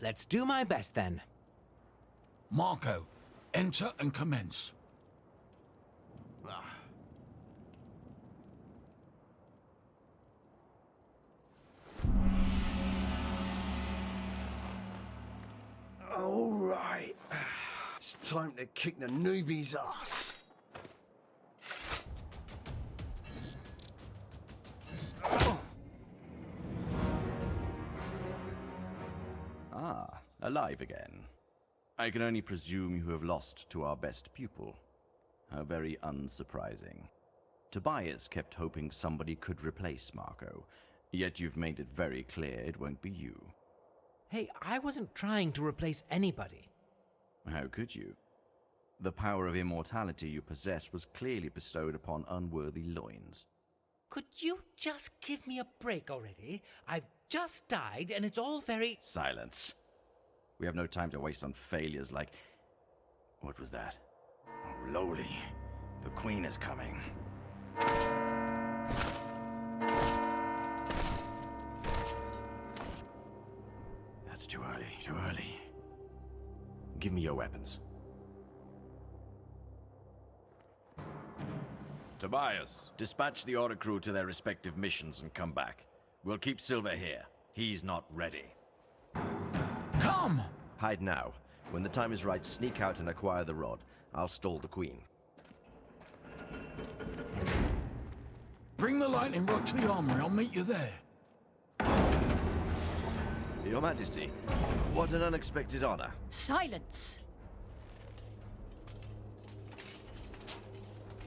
Let's do my best then. Marco, enter and commence. All right. It's time to kick the newbie's ass. Ah, alive again. I can only presume you have lost to our best pupil. How very unsurprising. Tobias kept hoping somebody could replace Marco, yet you've made it very clear it won't be you. Hey, I wasn't trying to replace anybody. How could you? The power of immortality you possess was clearly bestowed upon unworthy loins. Could you just give me a break already? I've just died and it's all very... Silence. We have no time to waste on failures like... What was that? Oh, lowly. The Queen is coming. That's too early. Give me your weapons. Tobias, dispatch the Oricru to their respective missions and come back. We'll keep Silver here. He's not ready. Come! Hide now. When the time is right, sneak out and acquire the rod. I'll stall the Queen. Bring the lightning rod to the armory. I'll meet you there. Your Majesty, what an unexpected honor. Silence!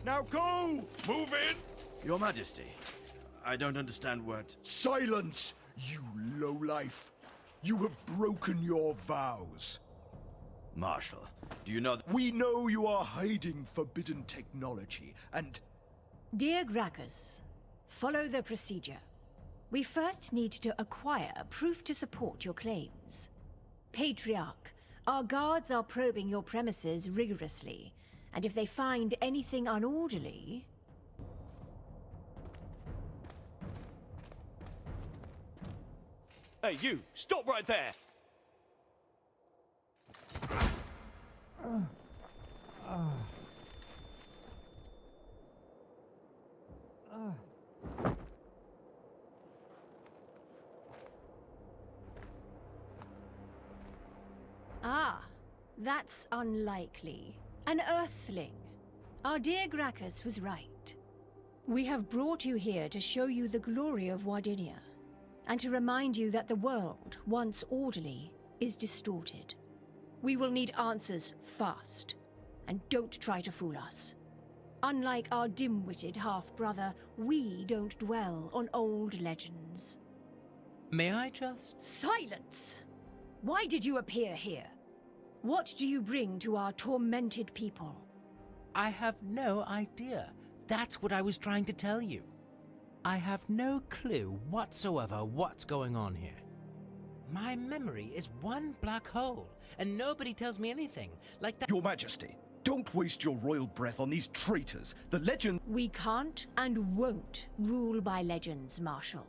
Now go! Move in! Your Majesty, I don't understand what... Silence, you lowlife! You have broken your vows. Marshal, do you know that... We know you are hiding forbidden technology, and... Dear Gracchus, follow the procedure. We first need to acquire proof to support your claims. Patriarch, our guards are probing your premises rigorously, and if they find anything unorderly... Hey, you! Stop right there! Ah, that's unlikely. An Earthling. Our dear Gracchus was right. We have brought you here to show you the glory of Wardinia, and to remind you that the world, once orderly, is distorted. We will need answers fast, and don't try to fool us. Unlike our dim-witted half-brother, we don't dwell on old legends. May I just... Silence! Why did you appear here? What do you bring to our tormented people? I have no idea. That's what I was trying to tell you. I have no clue whatsoever what's going on here. My memory is one black hole, and nobody tells me anything like that. Your Majesty, don't waste your royal breath on these traitors. The legend... We can't and won't rule by legends, Marshal.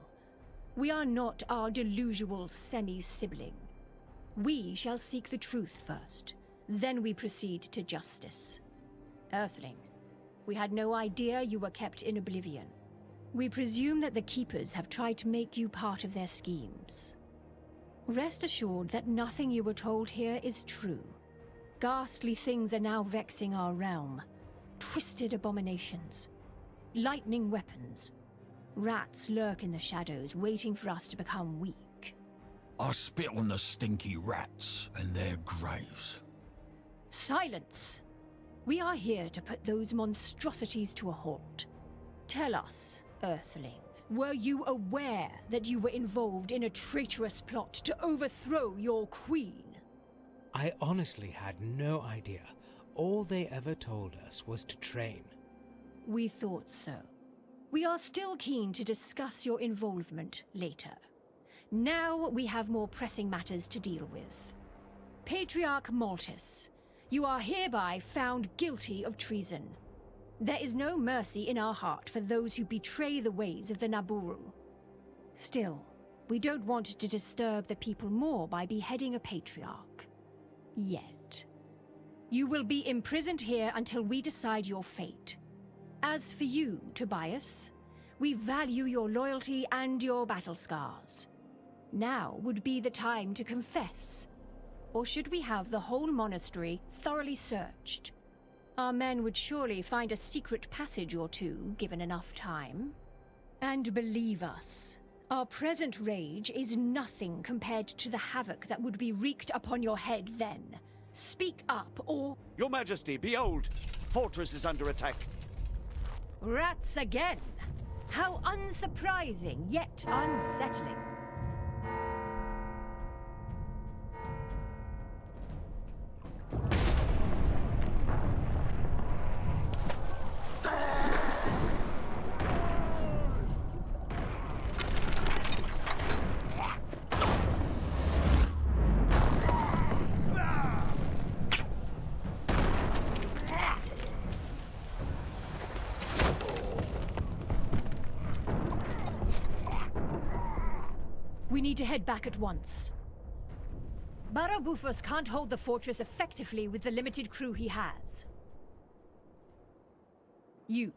We are not our delusional semi-sibling. We shall seek the truth first, then we proceed to justice. Earthling, we had no idea you were kept in oblivion. We presume that the Keepers have tried to make you part of their schemes. Rest assured that nothing you were told here is true. Ghastly things are now vexing our realm. Twisted abominations. Lightning weapons. Rats lurk in the shadows, waiting for us to become weak. I spit on the stinky rats and their graves. Silence! We are here to put those monstrosities to a halt. Tell us, Earthling, were you aware that you were involved in a traitorous plot to overthrow your queen? I honestly had no idea. All they ever told us was to train. We thought so. We are still keen to discuss your involvement later. Now we have more pressing matters to deal with. Patriarch Maltus, you are hereby found guilty of treason. There is no mercy in our heart for those who betray the ways of the Naburu. Still, We don't want to disturb the people more by beheading a patriarch. Yet. You will be imprisoned here until we decide your fate. As for you, Tobias, we value your loyalty and your battle scars. Now would be the time to confess. Or should we have the whole monastery thoroughly searched? Our men would surely find a secret passage or two, given enough time. And believe us, our present rage is nothing compared to the havoc that would be wreaked upon your head then. Speak up, or... Your Majesty, behold! Fortress is under attack. Rats again! How unsurprising, yet unsettling. We need to head back at once. Barabufus can't hold the fortress effectively with the limited crew he has. You,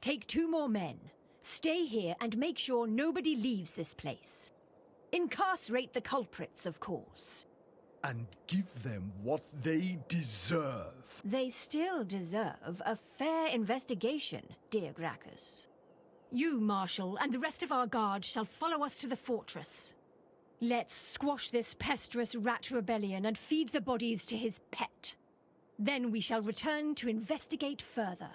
take 2 more men. Stay here and make sure nobody leaves this place. Incarcerate the culprits, of course. And give them what they deserve. They still deserve a fair investigation, dear Gracchus. You, Marshal, and the rest of our guard shall follow us to the fortress. Let's squash this pesteous rat rebellion and feed the bodies to his pet. Then we shall return to investigate further.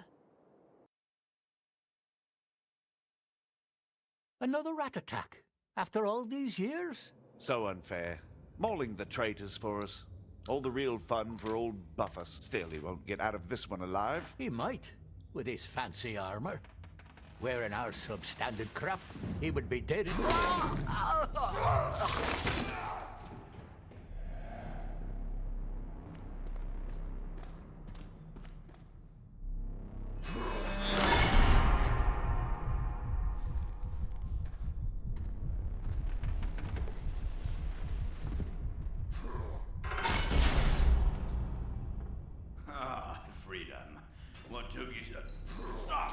Another rat attack? After all these years? So unfair. Mauling the traitors for us. All the real fun for old Buffus. Still, he won't get out of this one alive. He might, with his fancy armor. Wearing our substandard crap, he would be dead in Ah, freedom. What took you so... Stop!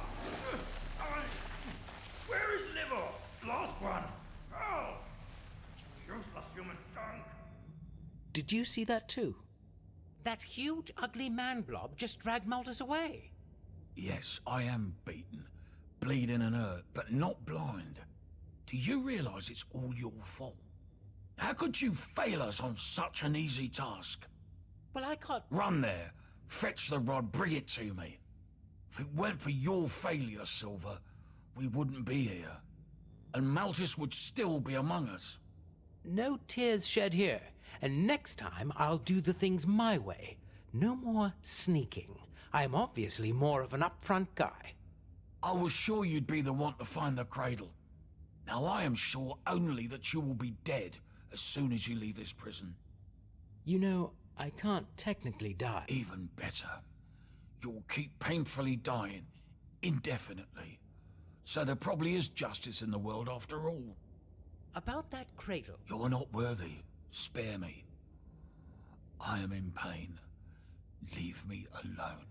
Where is liver? Lost one! Oh! Useless human junk! Did you see that too? That huge, ugly man blob just dragged Malthus away. Yes, I am beaten, bleeding and hurt, but not blind. Do you realize it's all your fault? How could you fail us on such an easy task? Well, I can't... Run there, fetch the rod, bring it to me. If it weren't for your failure, Silver, we wouldn't be here. And Malthus would still be among us. No tears shed here. And next time, I'll do the things my way. No more sneaking. I'm obviously more of an upfront guy. I was sure you'd be the one to find the cradle. Now I am sure only that you will be dead as soon as you leave this prison. You know, I can't technically die. Even better. You'll keep painfully dying, indefinitely. So there probably is justice in the world after all. About that cradle... You're not worthy. Spare me. I am in pain. Leave me alone.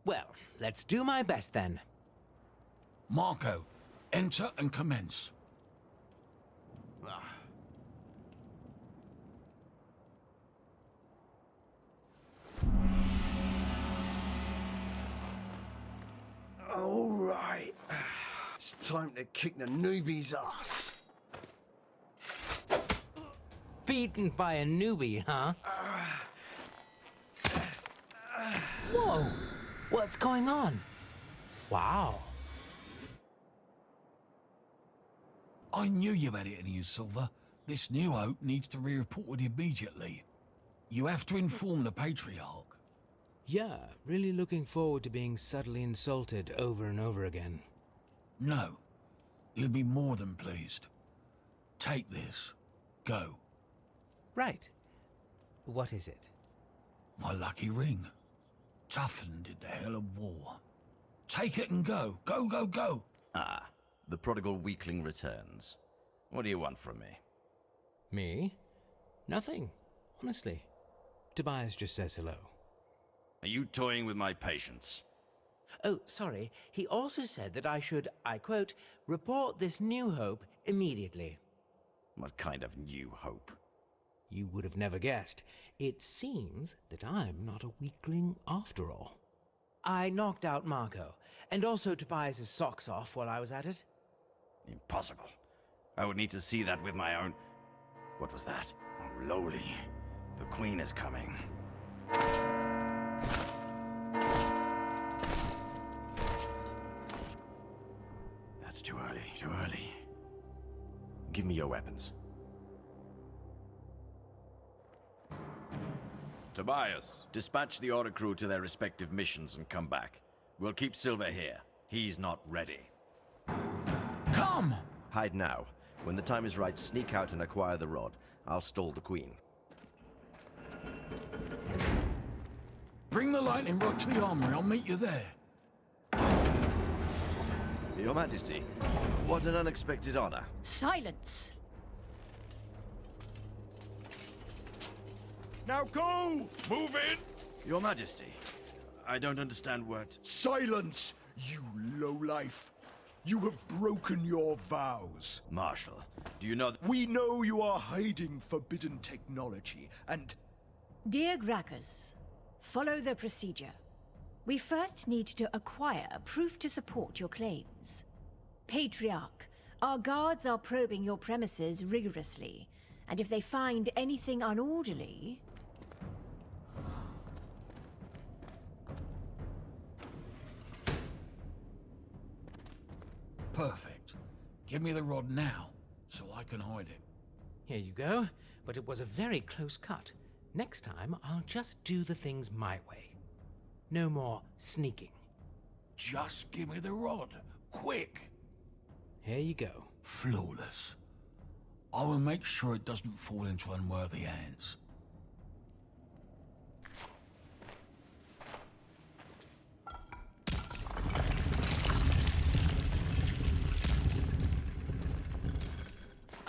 Well, let's do my best then. Marco, enter and commence. All right. It's time to kick the newbie's ass. Beaten by a newbie, huh? Whoa! What's going on? Wow. I knew you had it in you, Silver. This new Hope needs to be reported immediately. You have to inform the Patriarch. Yeah, really looking forward to being subtly insulted over and over again. No. He'll be more than pleased. Take this. Go. Right. What is it? My lucky ring. Toughened in the hell of war. Take it and go. Go, go, go. Ah, the prodigal weakling returns. What do you want from me? Me? Nothing, honestly. Tobias just says hello. Are you toying with my patience? Oh, sorry. He also said that I should, I quote, report this new hope immediately. What kind of new hope? You would have never guessed. It seems that I'm not a weakling after all. I knocked out Marco, and also Tobias's socks off while I was at it. Impossible. I would need to see that with my own... What was that? Oh, lowly. The Queen is coming. That's too early, too early. Give me your weapons. Tobias, dispatch the Oricru to their respective missions and come back. We'll keep Silver here. He's not ready. Come! Hide now. When the time is right, sneak out and acquire the rod. I'll stall the Queen. Bring the lightning rod to the armory. I'll meet you there. Your Majesty, what an unexpected honor. Silence! Now go! Move in! Your Majesty, I don't understand what... Silence, you lowlife. You have broken your vows. Marshal, do you know that... We know you are hiding forbidden technology, and... Dear Gracchus, follow the procedure. We first need to acquire proof to support your claims. Patriarch, our guards are probing your premises rigorously, and if they find anything unorderly... Perfect. Give me the rod now, so I can hide it. Here you go, but it was a very close cut. Next time, I'll just do the things my way. No more sneaking. Just give me the rod. Quick. Here you go. Flawless. I will make sure it doesn't fall into unworthy hands.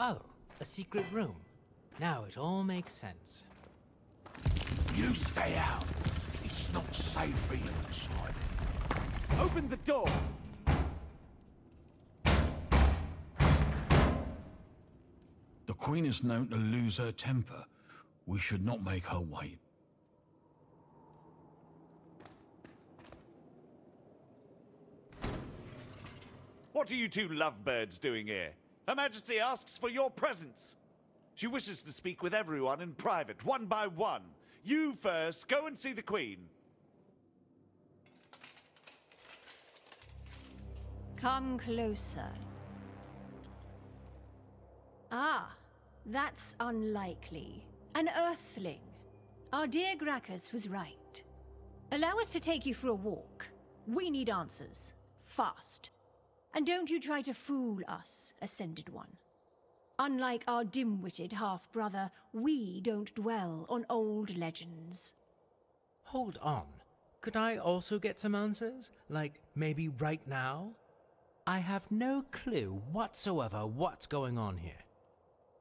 Oh, a secret room. Now it all makes sense. You stay out. It's not safe for you inside. Open the door! The Queen is known to lose her temper. We should not make her wait. What are you two lovebirds doing here? Her Majesty asks for your presence. She wishes to speak with everyone in private, one by one. You first, go and see the Queen. Come closer. Ah, that's unlikely. An Earthling. Our dear Gracchus was right. Allow us to take you for a walk. We need answers. Fast. And don't you try to fool us, Ascended One. Unlike our dim-witted half-brother, we don't dwell on old legends. Hold on. Could I also get some answers? Like, maybe right now? I have no clue whatsoever what's going on here.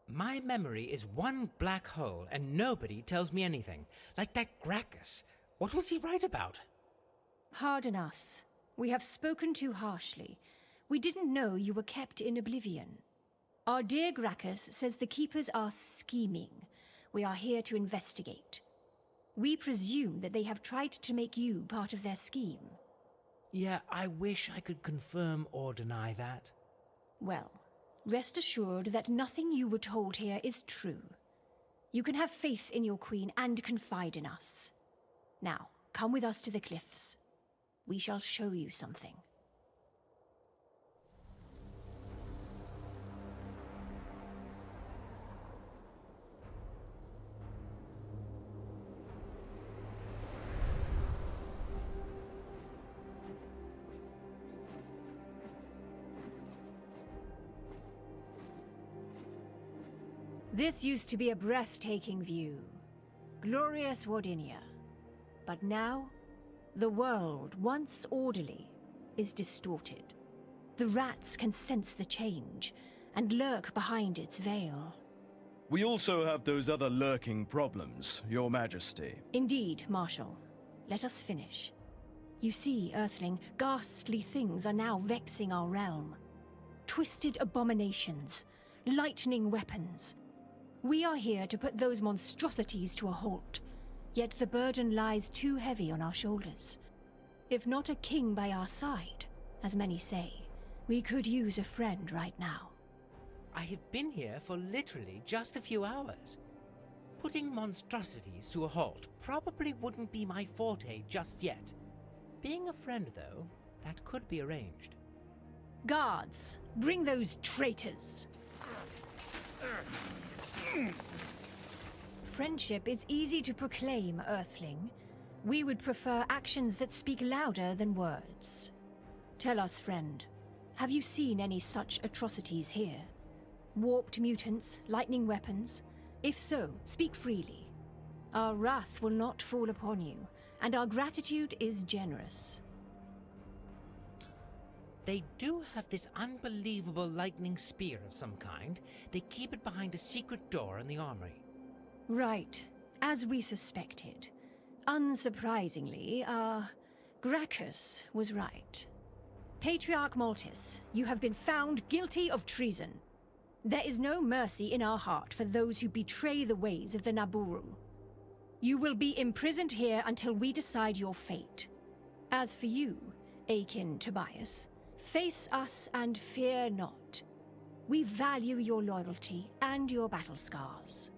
My memory is one black hole and nobody tells me anything. Like that Gracchus. What was he right about? Pardon us. We have spoken too harshly. We didn't know you were kept in oblivion. Our dear Gracchus says the Keepers are scheming. We are here to investigate. We presume that they have tried to make you part of their scheme. Yeah, I wish I could confirm or deny that. Well, rest assured that nothing you were told here is true. You can have faith in your queen and confide in us. Now, come with us to the cliffs. We shall show you something. This used to be a breathtaking view. Glorious Wardinia. But now, the world, once orderly, is distorted. The rats can sense the change and lurk behind its veil. We also have those other lurking problems, Your Majesty. Indeed, Marshal. Let us finish. You see, Earthling, ghastly things are now vexing our realm. Twisted abominations, lightning weapons. We are here to put those monstrosities to a halt, yet the burden lies too heavy on our shoulders. If not a king by our side, as many say, we could use a friend right now. I have been here for literally just a few hours. Putting monstrosities to a halt probably wouldn't be my forte just yet. Being a friend, though, that could be arranged. Guards, bring those traitors! Friendship is easy to proclaim, Earthling. We would prefer actions that speak louder than words. Tell us, friend, have you seen any such atrocities here? Warped mutants, lightning weapons? If so, speak freely. Our wrath will not fall upon you, and our gratitude is generous. They do have this unbelievable lightning spear of some kind. They keep it behind a secret door in the armory. Right, as we suspected. Unsurprisingly, Gracchus was right. Patriarch Maltis, you have been found guilty of treason. There is no mercy in our heart for those who betray the ways of the Naburu. You will be imprisoned here until we decide your fate. As for you, Akin Tobias, face us and fear not. We value your loyalty and your battle scars.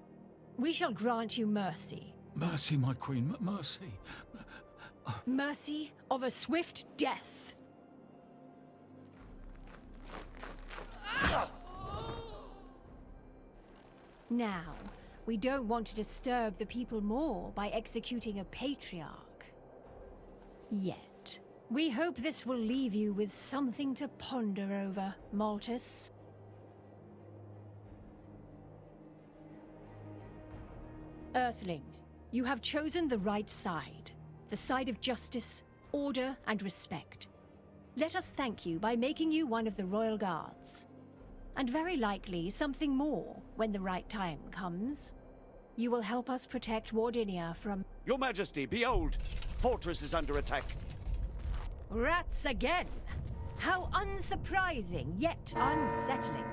We shall grant you mercy. Mercy, my queen, mercy. Mercy of a swift death. Now, we don't want to disturb the people more by executing a patriarch. Yet. We hope this will leave you with something to ponder over, Maltis. Earthling, you have chosen the right side. The side of justice, order, and respect. Let us thank you by making you one of the Royal Guards. And very likely something more when the right time comes. You will help us protect Wardinia from... Your Majesty, behold! Fortress is under attack. Rats again! How unsurprising, yet unsettling.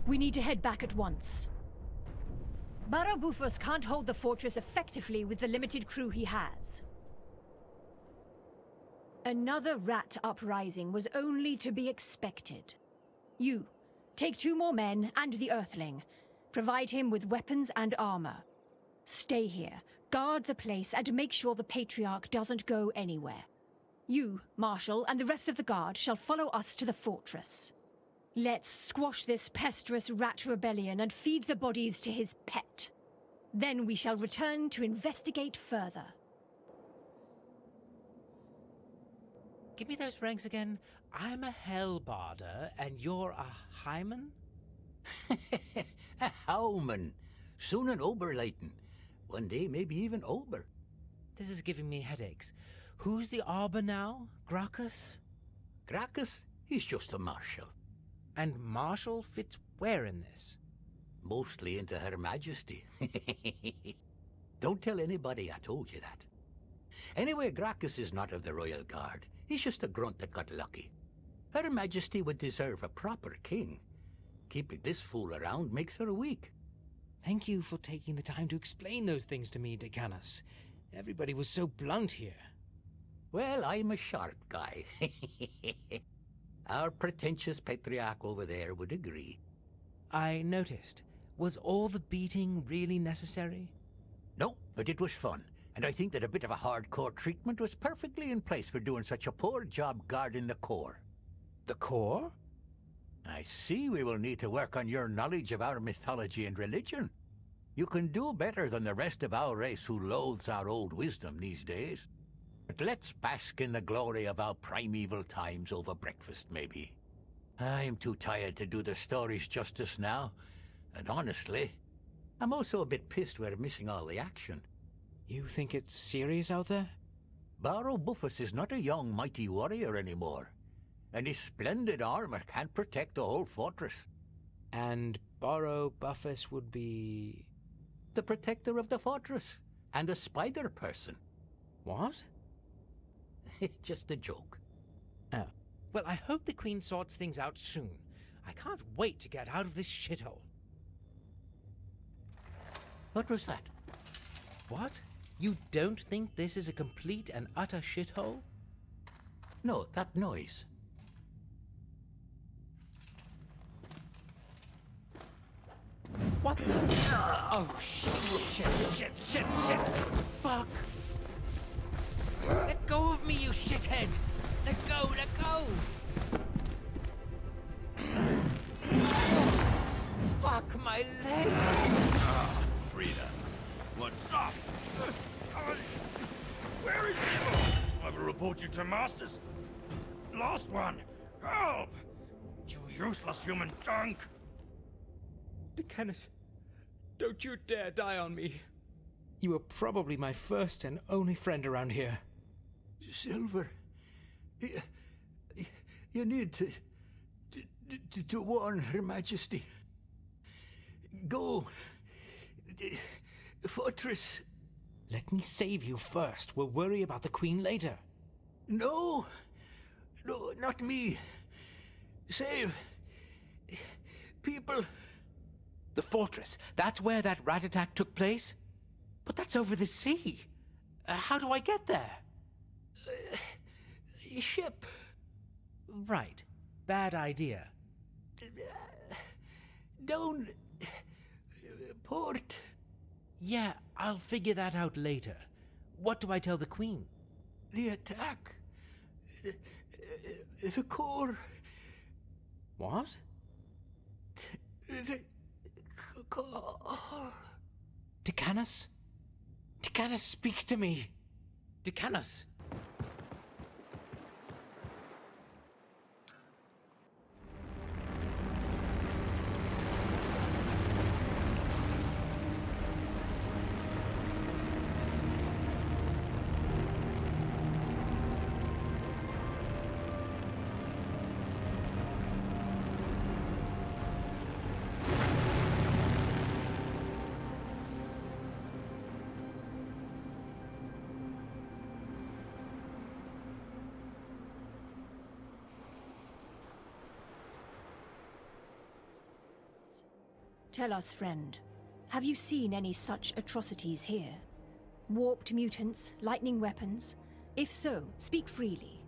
We need to head back at once. Barabufus can't hold the fortress effectively with the limited crew he has. Another rat uprising was only to be expected. You, take 2 more men and the Earthling. Provide him with weapons and armor. Stay here, guard the place, and make sure the Patriarch doesn't go anywhere. You, Marshal, and the rest of the guard shall follow us to the fortress. Let's squash this pesteous rat rebellion and feed the bodies to his pet. Then we shall return to investigate further. Give me those ranks again. I'm a Hellbarder, and you're a Hyman? A Howman. Soon an Oberleiten. One day maybe even Ober. This is giving me headaches. Who's the Arbor now? Gracchus? Gracchus? He's just a marshal. And Marshal fits where in this? Mostly into Her Majesty. Don't tell anybody I told you that. Anyway, Gracchus is not of the royal guard. He's just a grunt that got lucky. Her Majesty would deserve a proper king. Keeping this fool around makes her weak. Thank you for taking the time to explain those things to me, Decanus. Everybody was so blunt here. Well, I'm a sharp guy. Our pretentious patriarch over there would agree. I noticed. Was all the beating really necessary? No, but it was fun. And I think that a bit of a hardcore treatment was perfectly in place for doing such a poor job guarding the core. The core? I see we will need to work on your knowledge of our mythology and religion. You can do better than the rest of our race who loathes our old wisdom these days. But let's bask in the glory of our primeval times over breakfast, maybe. I'm too tired to do the stories justice now. And honestly, I'm also a bit pissed we're missing all the action. You think it's serious out there? Barrow Buffus is not a young, mighty warrior anymore. And his splendid armor can't protect the whole fortress. And Barrow Buffus would be... The protector of the fortress, and a spider person. What? Just a joke. Oh. Well, I hope the Queen sorts things out soon. I can't wait to get out of this shithole. What was that? What? You don't think this is a complete and utter shithole? No, that noise. What the? Oh, shit. Fuck. Let go of me, you shithead. Let go. Fuck my leg. Frida. What's up? Where is he? I will report you to Masters. Last one. Help! You useless human junk. Decanus, don't you dare die on me. You were probably my first and only friend around here. Silver, you need to warn Her Majesty. Go. Fortress. Let me save you first. We'll worry about the Queen later. No, not me. Save people. The fortress. That's where that rat attack took place? But that's over the sea. How do I get there? Ship. Right. Bad idea. Down. Port. Yeah, I'll figure that out later. What do I tell the Queen? The attack. The core. What? The core. Decanus? Decanus, speak to me. Decanus. Tell us, friend, have you seen any such atrocities here? Warped mutants, lightning weapons? If so, speak freely.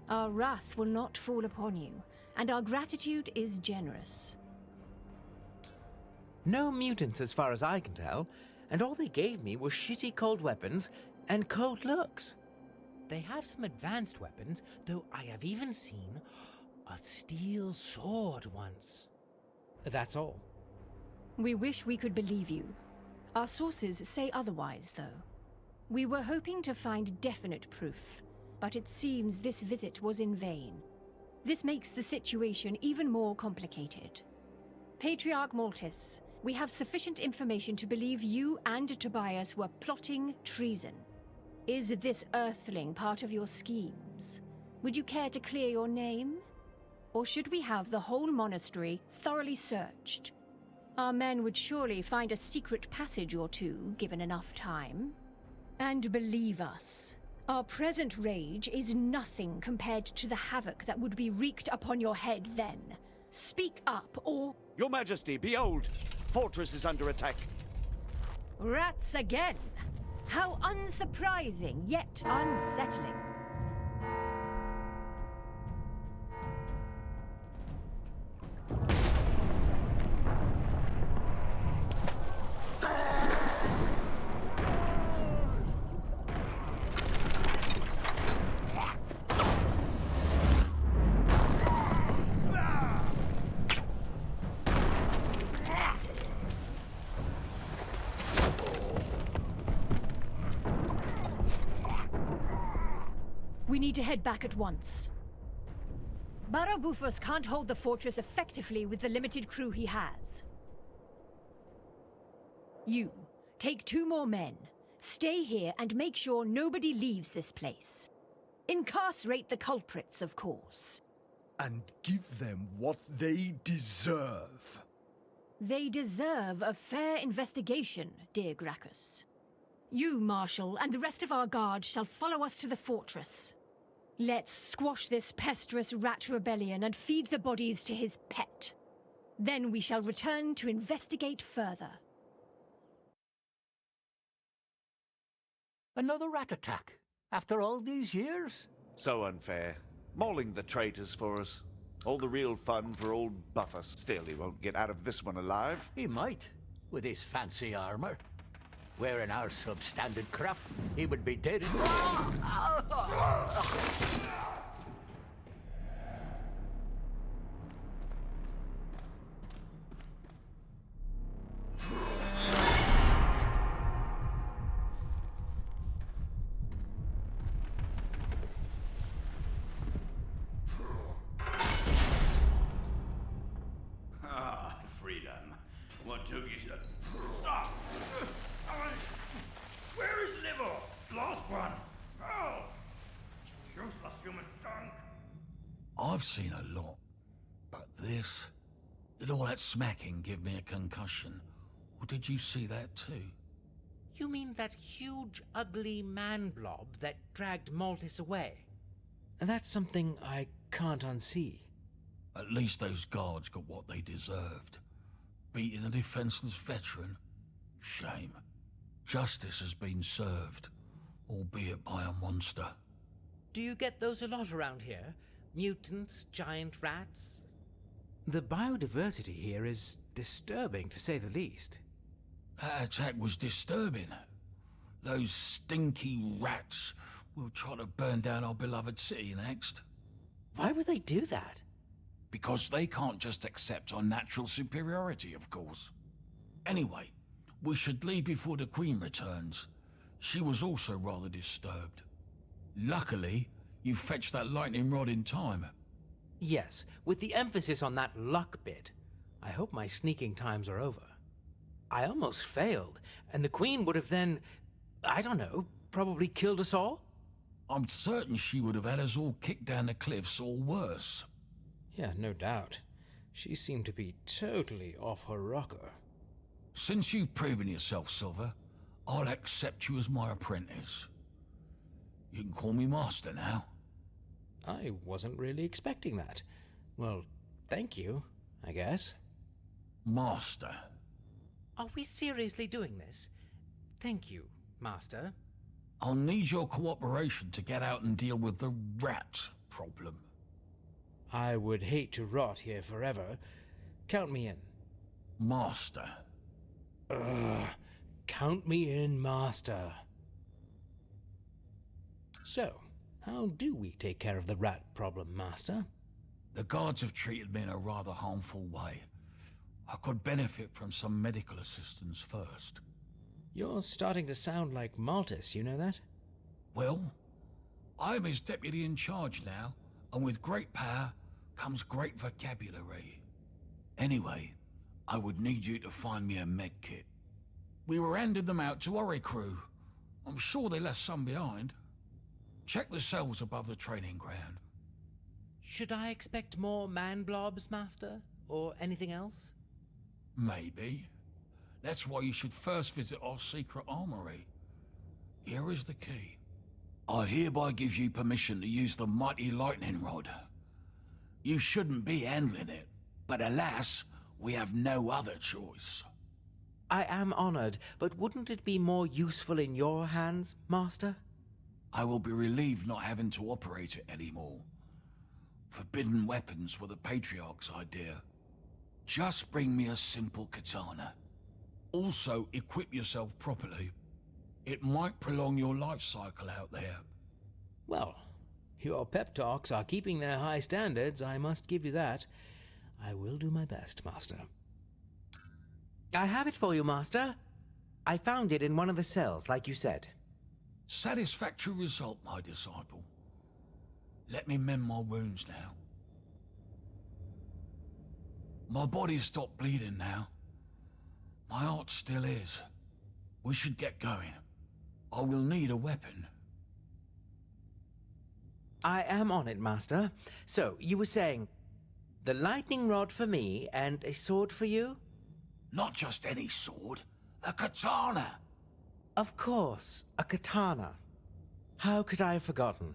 Our wrath will not fall upon you, and our gratitude is generous. No mutants as far as I can tell, and all they gave me were shitty cold weapons and cold looks. They have some advanced weapons, though I have even seen a steel sword once. That's all. We wish we could believe you. Our sources say otherwise, though. We were hoping to find definite proof, but it seems this visit was in vain. This makes the situation even more complicated. Patriarch Maltus, we have sufficient information to believe you and Tobias were plotting treason. Is this Earthling part of your schemes? Would you care to clear your name? Or should we have the whole monastery thoroughly searched? Our men would surely find a secret passage or two, given enough time. And believe us, Our present rage is nothing compared to the havoc that would be wreaked upon your head then. Speak up, or... Your Majesty, behold! Fortress is under attack. Rats again! How unsurprising, yet unsettling. We need to head back at once. Barabufus can't hold the fortress effectively with the limited crew he has. You, take 2 more men. Stay here and make sure nobody leaves this place. Incarcerate the culprits, of course. And give them what they deserve. They deserve a fair investigation, dear Gracchus. You, Marshal, and the rest of our guard shall follow us to the fortress. Let's squash this pesteous rat rebellion and feed the bodies to his pet. Then we shall return to investigate further. Another rat attack? After all these years? So unfair. Mauling the traitors for us. All the real fun for old Buffus. Still, he won't get out of this one alive. He might, with his fancy armor. Wearing our substandard crap, he would be dead in Ah, freedom. What took you so... Stop! Where is liver? Lost one! Oh! Useless human skunk! I've seen a lot, but this... Did all that smacking give me a concussion? Or did you see that too? You mean that huge, ugly man blob that dragged Maltis away? That's something I can't unsee. At least those guards got what they deserved. Beating a defenseless veteran? Shame. Justice has been served, albeit by a monster. Do you get those a lot around here? Mutants, giant rats? The biodiversity here is disturbing, to say the least. That attack was disturbing. Those stinky rats will try to burn down our beloved city next. Why would they do that? Because they can't just accept our natural superiority, of course. Anyway, we should leave before the Queen returns. She was also rather disturbed. Luckily, you fetched that lightning rod in time. Yes, with the emphasis on that luck bit. I hope my sneaking times are over. I almost failed, and the Queen would have then, I don't know, probably killed us all? I'm certain she would have had us all kicked down the cliffs or worse. Yeah, no doubt. She seemed to be totally off her rocker. Since you've proven yourself, Silver, I'll accept you as my apprentice. You can call me Master now. I wasn't really expecting that. Well, thank you, I guess. Master. Are we seriously doing this? Thank you, Master. I'll need your cooperation to get out and deal with the rat problem. I would hate to rot here forever. Count me in. Master. Count me in, Master. So, how do we take care of the rat problem, Master? The guards have treated me in a rather harmful way. I could benefit from some medical assistance first. You're starting to sound like Maltis, you know that? Well, I'm his deputy in charge now, and with great power comes great vocabulary. Anyway, I would need you to find me a med kit. We were handing them out to Oricru. I'm sure they left some behind. Check the cells above the training ground. Should I expect more man blobs, Master? Or anything else? Maybe. That's why you should first visit our secret armory. Here is the key. I hereby give you permission to use the mighty lightning rod. You shouldn't be handling it, but alas, we have no other choice. I am honored, but wouldn't it be more useful in your hands, Master? I will be relieved not having to operate it anymore. Forbidden weapons were the Patriarch's idea. Just bring me a simple katana. Also, equip yourself properly. It might prolong your life cycle out there. Well, your pep talks are keeping their high standards, I must give you that. I will do my best, Master. I have it for you, Master. I found it in one of the cells, like you said. Satisfactory result, my disciple. Let me mend my wounds now. My body's stopped bleeding now. My heart still is. We should get going. I will need a weapon. I am on it, Master. So, you were saying, the lightning rod for me and a sword for you? Not just any sword, a katana. Of course, a katana. How could I have forgotten?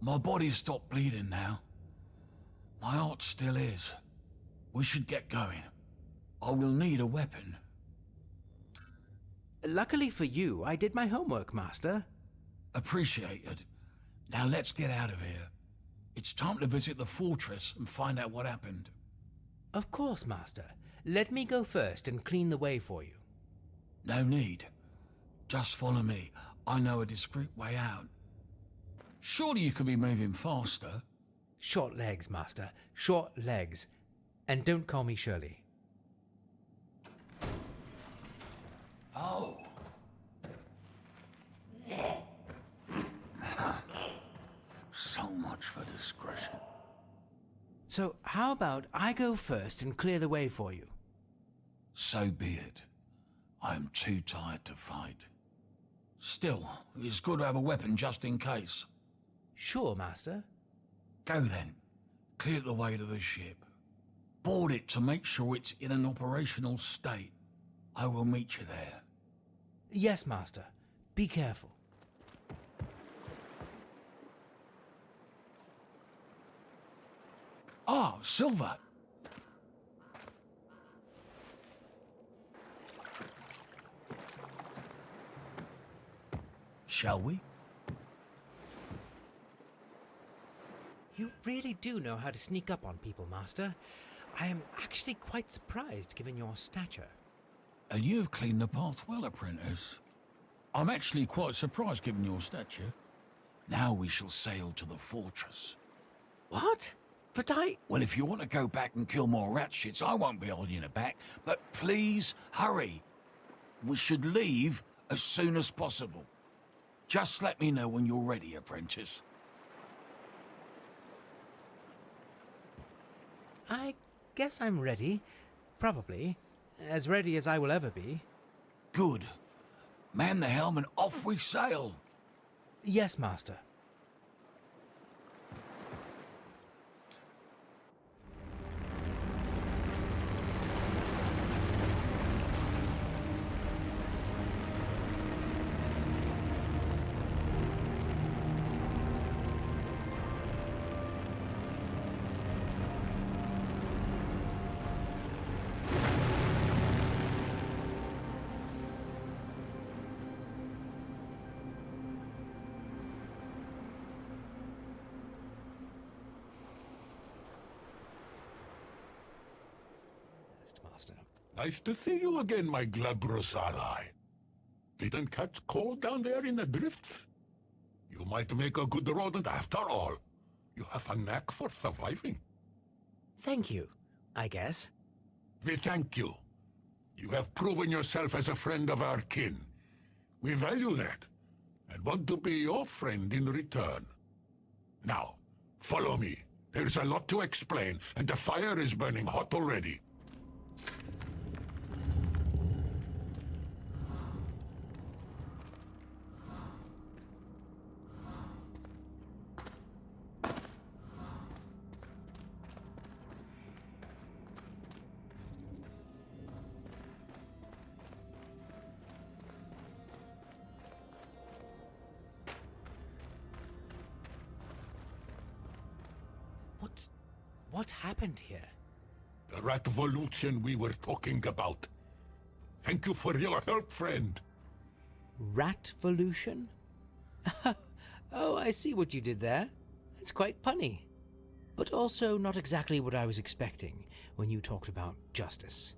My body's stopped bleeding now. My heart still is. We should get going. I will need a weapon. Luckily for you, I did my homework, Master. Appreciated. Now let's get out of here. It's time to visit the fortress and find out what happened. Of course, Master. Let me go first and clean the way for you. No need. Just follow me. I know a discreet way out. Surely you could be moving faster. Short legs, Master. Short legs. And don't call me Shirley. Oh. So much for discretion. So, how about I go first and clear the way for you? So be it. I am too tired to fight. Still, it's good to have a weapon just in case. Sure, Master. Go then. Clear the way to the ship. Board it to make sure it's in an operational state. I will meet you there. Yes, Master. Be careful. Ah, Silver. Shall we? You really do know how to sneak up on people, Master. I am actually quite surprised given your stature. And you have cleaned the path well, Apprentice. I'm actually quite surprised given your stature. Now we shall sail to the fortress. What? But Well, if you want to go back and kill more rat shits, I won't be holding you back. But please, hurry. We should leave as soon as possible. Just let me know when you're ready, Apprentice. I guess I'm ready. Probably. As ready as I will ever be. Good. Man the helm and off we sail. Yes, Master. Master. Nice to see you again, my glabrous ally. Didn't catch cold down there in the drifts? You might make a good rodent after all. You have a knack for surviving. Thank you, I guess. We thank you. You have proven yourself as a friend of our kin. We value that, and want to be your friend in return. Now, follow me. There's a lot to explain, and the fire is burning hot already. What happened here? The Ratvolution we were talking about. Thank you for your help, friend. Ratvolution? Oh, I see what you did there. It's quite punny. But also not exactly what I was expecting when you talked about justice.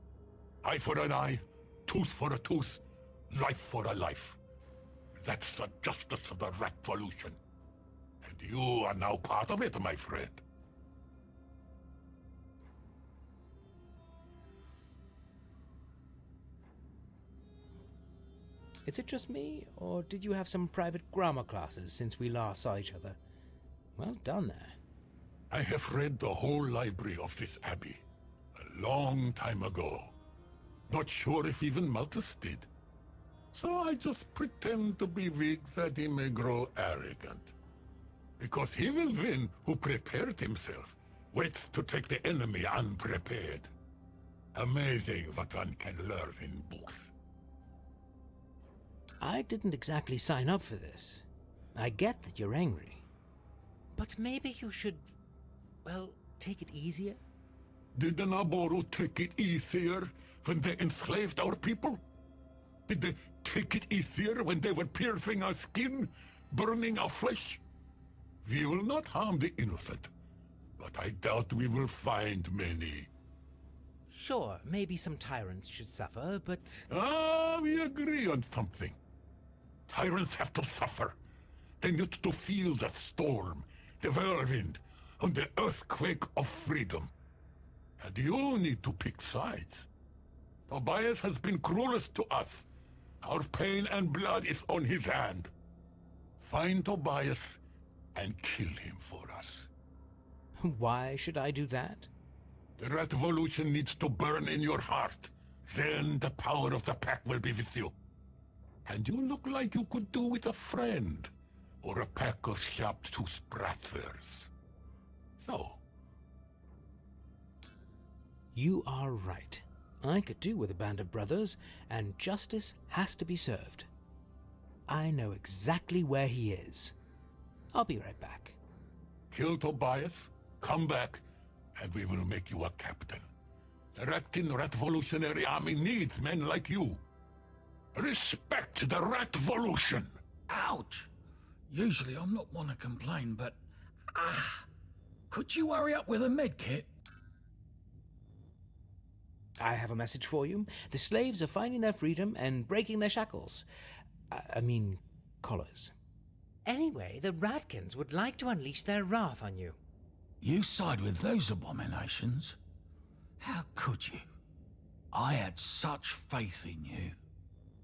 Eye for an eye, tooth for a tooth, life for a life. That's the justice of the Ratvolution. And you are now part of it, my friend. Is it just me, or did you have some private grammar classes since we last saw each other? Well done there. I have read the whole library of this abbey a long time ago. Not sure if even Malthus did. So I just pretend to be weak that he may grow arrogant. Because he will win who prepared himself, waits to take the enemy unprepared. Amazing what one can learn in books. I didn't exactly sign up for this. I get that you're angry. But maybe you should, well, take it easier? Did the Naboru take it easier when they enslaved our people? Did they take it easier when they were piercing our skin, burning our flesh? We will not harm the innocent, but I doubt we will find many. Sure, maybe some tyrants should suffer, but... We agree on something. Tyrants have to suffer. They need to feel the storm, the whirlwind, and the earthquake of freedom. And you need to pick sides. Tobias has been cruelest to us. Our pain and blood is on his hand. Find Tobias and kill him for us. Why should I do that? The Ratvolution needs to burn in your heart. Then the power of the pack will be with you. And you look like you could do with a friend, or a pack of sharp-toothed brothers. So. You are right. I could do with a band of brothers, and justice has to be served. I know exactly where he is. I'll be right back. Kill Tobias, come back, and we will make you a captain. The Ratvolutionary army needs men like you. Respect the Ratvolution! Ouch! Usually I'm not one to complain, but... Could you hurry up with a medkit? I have a message for you. The slaves are finding their freedom and breaking their shackles. I mean, collars. Anyway, the Ratkins would like to unleash their wrath on you. You side with those abominations? How could you? I had such faith in you.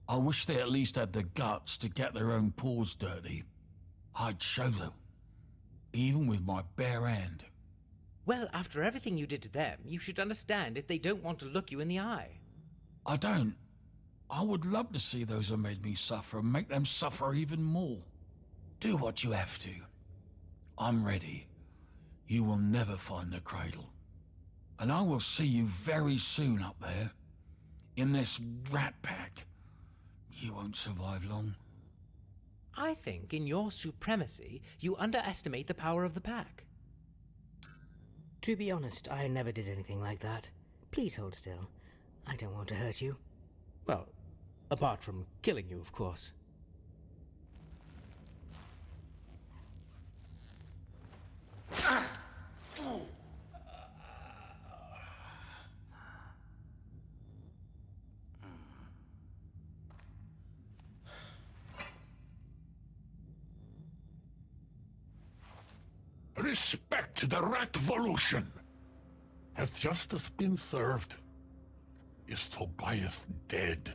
I wish they at least had the guts to get their own paws dirty. I'd show them. Even with my bare hand. Well, after everything you did to them, you should understand if they don't want to look you in the eye. I don't. I would love to see those who made me suffer and make them suffer even more. Do what you have to. I'm ready. You will never find the cradle. And I will see you very soon up there. In this rat pack. You won't survive long. I think in your supremacy, you underestimate the power of the pack. To be honest, I never did anything like that. Please hold still. I don't want to hurt you. Well, apart from killing you, of course. Respect the Ratvolution! Has justice been served? Is Tobias dead?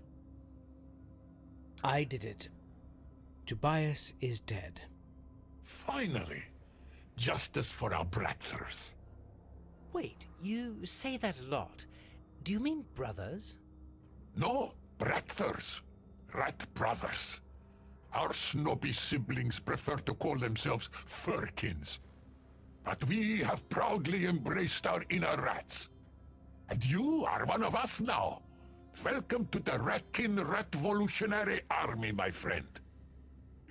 I did it. Tobias is dead. Finally! Justice for our brothers. Wait, you say that a lot. Do you mean brothers? No, Bratters. Rat brothers. Our snobby siblings prefer to call themselves furkins. But we have proudly embraced our inner rats. And you are one of us now. Welcome to the Ratkin Ratvolutionary army, my friend.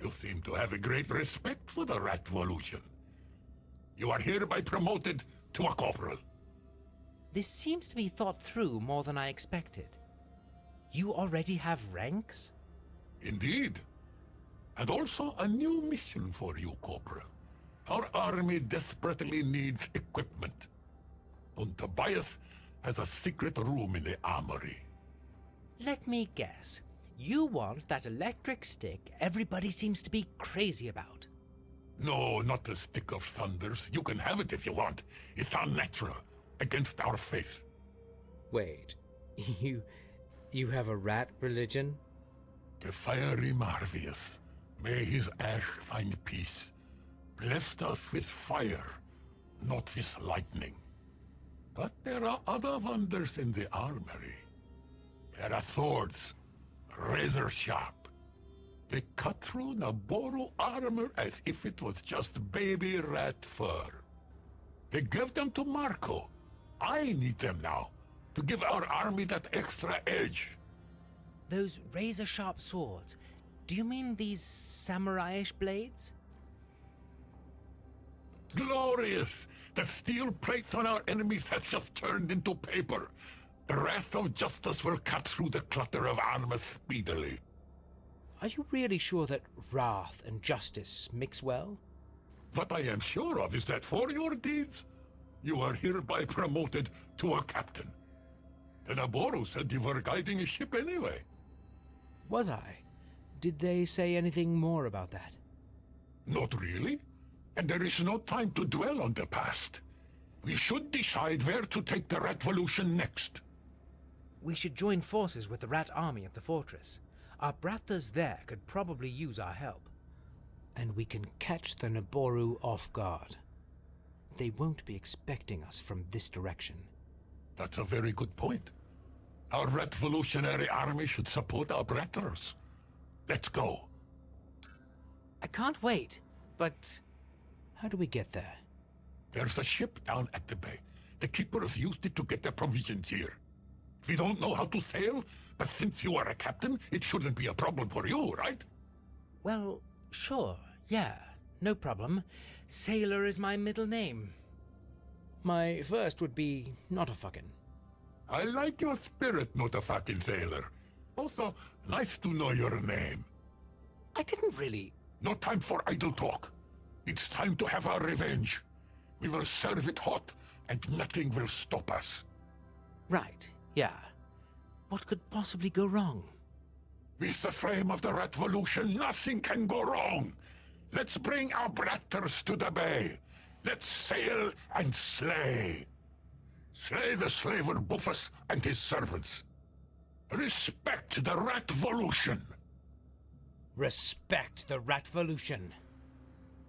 You seem to have a great respect for the Ratvolution. You are hereby promoted to a corporal. This seems to be thought through more than I expected. You already have ranks? Indeed. And also a new mission for you, Corporal. Our army desperately needs equipment. And Tobias has a secret room in the armory. Let me guess. You want that electric stick everybody seems to be crazy about. No, not the Stick of Thunders. You can have it if you want. It's unnatural, against our faith. Wait, you have a rat religion? The fiery Marvius, may his ash find peace, blessed us with fire, not with lightning. But there are other wonders in the armory. There are swords, razor sharp. They cut through Naboru armor as if it was just baby rat fur. They gave them to Marco. I need them now, to give our army that extra edge. Those razor-sharp swords, do you mean these samurai-ish blades? Glorious! The steel plates on our enemies has just turned into paper. The wrath of justice will cut through the clutter of armor speedily. Are you really sure that wrath and justice mix well? What I am sure of is that for your deeds, you are hereby promoted to a captain. The Naboru said you were guiding a ship anyway. Was I? Did they say anything more about that? Not really. And there is no time to dwell on the past. We should decide where to take the Ratvolution next. We should join forces with the rat army at the fortress. Our brothers there could probably use our help. And we can catch the Naboru off guard. They won't be expecting us from this direction. That's a very good point. Our Ratvolutionary army should support our brothers. Let's go. I can't wait, but how do we get there? There's a ship down at the bay. The keepers used it to get their provisions here. We don't know how to sail, but since you are a captain, it shouldn't be a problem for you, right? Well, sure, yeah, no problem. Sailor is my middle name. My first would be not a fucking. I like your spirit, not a fucking sailor. Also, nice to know your name. I didn't really. No time for idle talk. It's time to have our revenge. We will serve it hot, and nothing will stop us. Right, yeah. What could possibly go wrong? With the frame of the Ratvolution, nothing can go wrong. Let's bring our bratters to the bay. Let's sail and slay. Slay the slaver Buffus and his servants. Respect the Ratvolution. Respect the Ratvolution.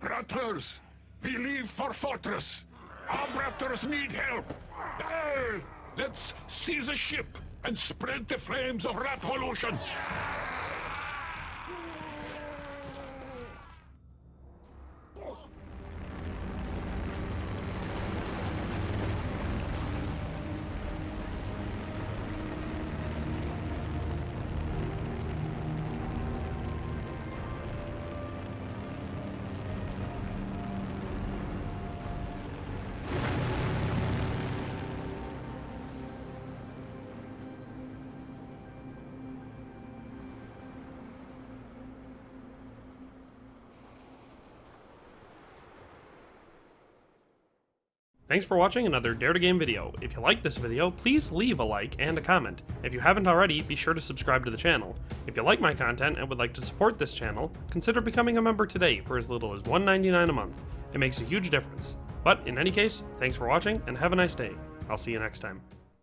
Bratters, we leave for fortress. Our bratters need help. Hey, let's seize a ship and spread the flames of Ratvolution. Thanks for watching another Dare to Game video. If you liked this video, please leave a like and a comment. If you haven't already, be sure to subscribe to the channel. If you like my content and would like to support this channel, consider becoming a member today for as little as $1.99 a month. It makes a huge difference. But in any case, thanks for watching and have a nice day. I'll see you next time.